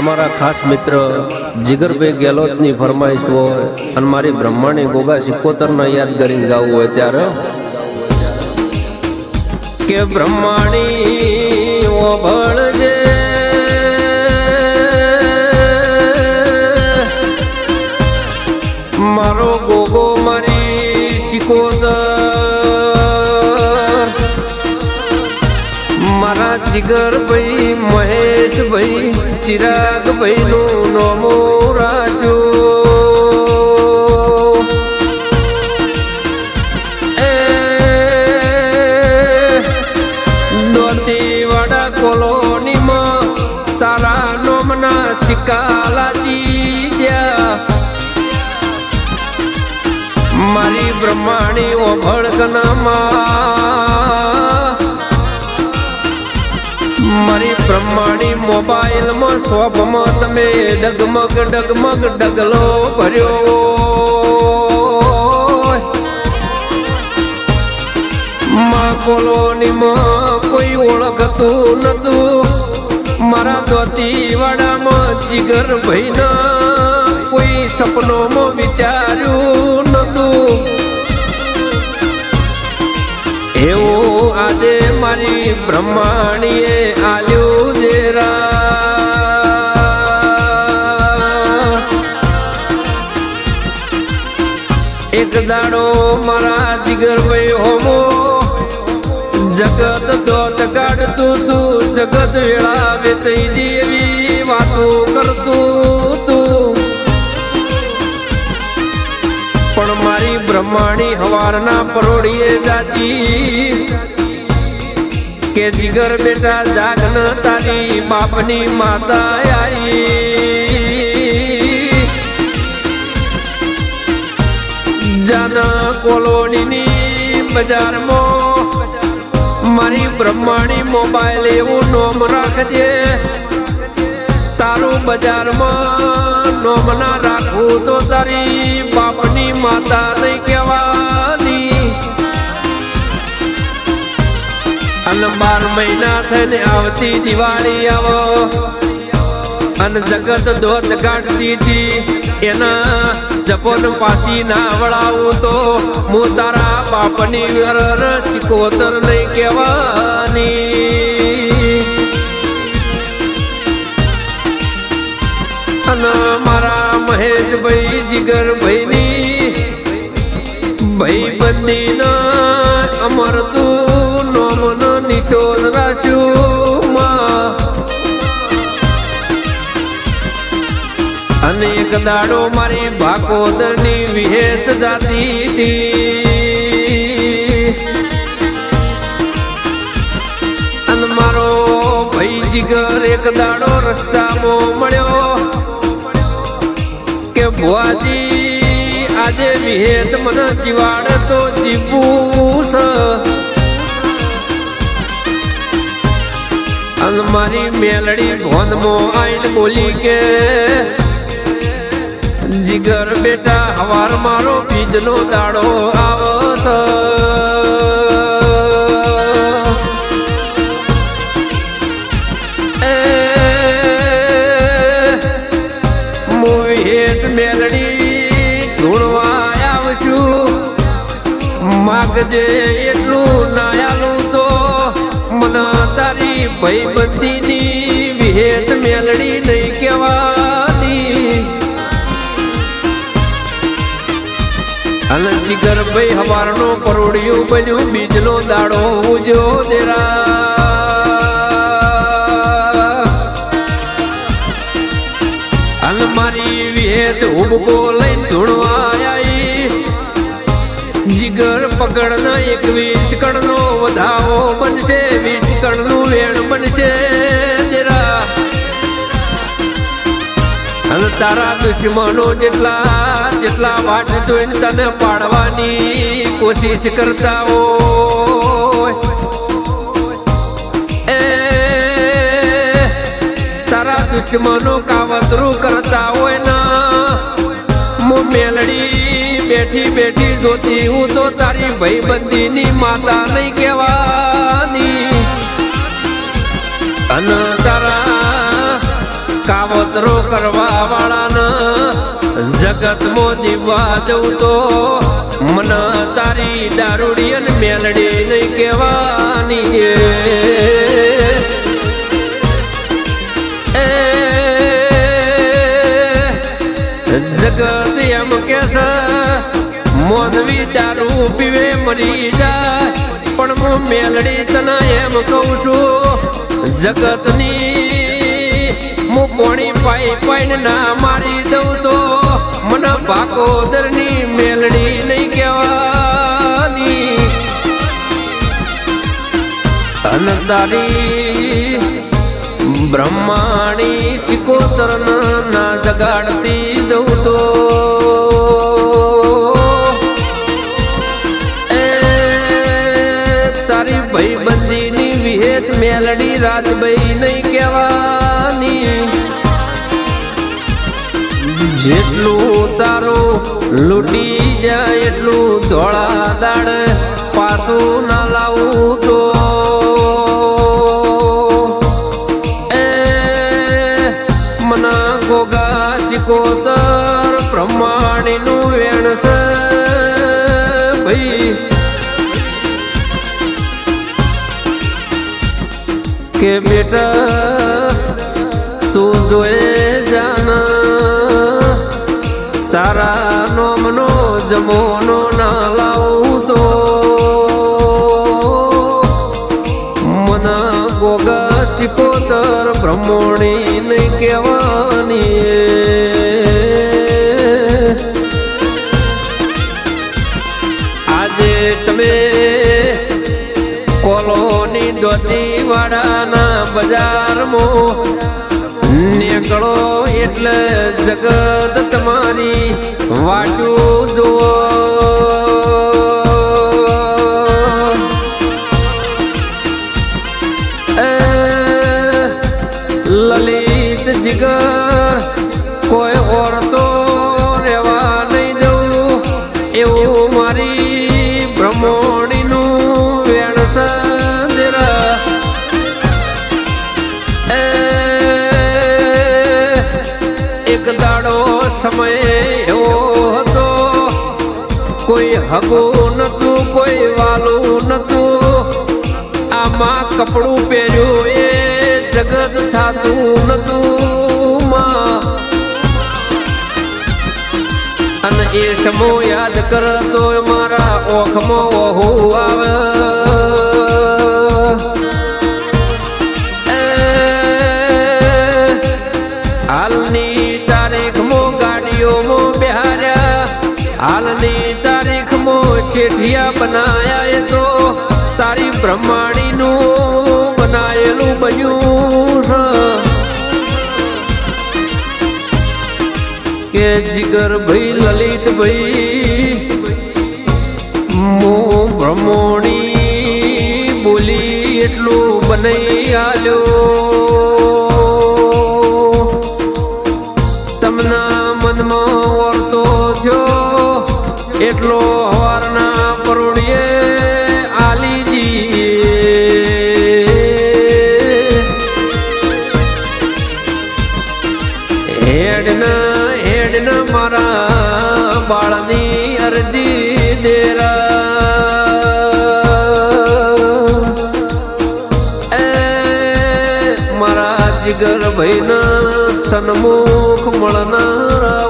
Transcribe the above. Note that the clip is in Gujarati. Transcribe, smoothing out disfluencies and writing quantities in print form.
તમારા ખાસ મિત્ર જીગરભાઈ ગેલોતની ફરમાઈશ હોય અને મારી બ્રહ્માણી ગોગા સિકોતરના યાદ કરીને ગાવું હોય ત્યારે કે બ્રહ્માણી ઓભળજે મારો ગોગો મારી સિકોતર મારા જીગરભાઈ મહેશભાઈ ચિરાગભાઈ નું નોમો રાશો દોતીવાડા કોલોનીમાં તારા નોમના શિકાલાજી ગયા મારી બ્રહ્માણી ઓભળગનામાં મારી બ્રહ્માણી મોબાઈલમાં શોભમાં તમે ડગમગ ડગમગ ડગલો ભર્યો માં કોલોનીમાં કોઈ ઓળખતું નતું મારા દોતીવાડામાં જીગરભાઈના કોઈ સપનોમાં વિચાર્યું નતું એવું આજે મારી બ્રહ્માણીએ આલ્યું દેરા એક દાડો મારા જીગરભાઈ હોમો જગત દોત કાઢતું તું જગત વેળા વેચાઈ જેવી વાતો કરતું તું પણ મારી બ્રહ્માણી હવારના પરોડીએ જાતી કે જીગર બેટા જાગન તારી બાપની માતા આવી જાના કોલોનીની બજારમાં મારી બ્રહ્માણી મોબાઈલ એવું નોમ રાખજે તારું બજારમાં નોમ ના રાખવું તો તારી બાપની માતા નહીં કહેવાની અને 12 મહિના થઈને આવતી દિવાળી આવો અને જગત દોત કાઢતી હતી એના જપોન પાછી ના વળાવું તો હું તારા બાપની વર સિકોતર નહીં કહેવાની અને મારા મહેશભાઈ જીગરભાઈની ભાઈબંધીના અમરતું નોમનો નિશોન રાખ્યું અને એક દાડો મારી ભાકોદરની વિહેત જાતી હતી અને મારો ભાઈ જીગર એક દાડો રસ્તામાં મળ્યો કે ભુવાજી આજે વિહેત મને જીવાડ તો જીવવું છે અને મારી મેલડી ભોનમાં આઈને બોલી કે જીગર બેટા હવાર મારો બીજનો દાડો આવશે મોહિત મેલડી ઢૂંઢવા આવશું માગજે એટલું નાયાલું તો મને તારી ભાઈબંધીની વિહેત મેલડી નહીં કહેવાની અને જીગરભાઈ હવારનો પરોડિયું બન્યું બીજનો દાડો ઉજો દેરા અને મારી વિહેત ઉબકો લઈને ધૂણવા આવી જીગર પકડના 21 કણનો વધાવો બનશે 20 કણનું વેણ બનશે દેરા અને તારા દુશ્મનો જેટલા વાટ જોઈને તને પાડવાની કોશિશ કરતા હોય એ તારા દુશ્મનો કાવતરું કરતા હોય ના હું મેલડી બેઠી બેઠી જોતી હું તો તારી ભાઈબંધીની માતા નહીં કહેવાની અને તારા કાવતરો કરવા વાળાના જગતમાં દીવા જવું તો મને તારી દારૂડી અને મેલડી નહીં કહેવાની. જગત એમ કે છે મોનવી દારૂ પીવે મરી જાય, પણ હું મેલડી તને એમ કહું છું જગતની હું પોણી પાઈ પાઈને ના મારી દઉં તો મને ભાકોદરની મેલડી નહીં કહેવાની. અને તારી બ્રહ્માણી સિકોતર ના જગાડતી જવું તો તારી ભાઈબંધીની વિહેત મેલડી રાજભાઈ નહીં કહેવાની. જેટલું તારું લૂટી જાય એટલું ધોળા દાડ પાછું ના લાવું તો ગોગા સિકોતર બ્રહ્માણીનું વેણ છે ભાઈ. કે બેટા તું જોએ જાન તારા નોમનો જમોનો ના લાવું તો મને ગોગા સિકોતર બ્રહ્મણી નહીં કહેવાની. આજે તમે કોલોની દોતી વાળાના બજારમાં નીકળો એટલે જગત તમારી વાટું જુઓ. લલિત જીગર કોઈ ઓરતો રેવા નહીં દઉં એવું મારી બ્રહ્મણીનું વેણ સંદેરા. એક દાડો સમય એવો હતો કોઈ હગું નતું કોઈ વાલું નતું, આમાં કપડું પહેર્યું એ જગત થાતું નતું. અને એ સમો યાદ કરતો મારા ઓખમાં ઓહું આવે. હાલની તારીખમાં ગાડીઓમાં બેહાર્યા, હાલની તારીખમાં શેઠિયા બનાયા એ તો તારી બ્રહ્માણીનું બનાયેલું બન્યું છે. કે જીગર ભાઈ લલિત ભાઈ હું બ્રહ્મણી બોલી એટલું બનાઈ આલ્યો. તમના મનમાં વર્તો થયો એટલો હવારના પરોડીએ આલીજી. હેડના મારા બાળની અરજી દેરા. મારા જીગર ભાઈના સન્મુખ મળનારા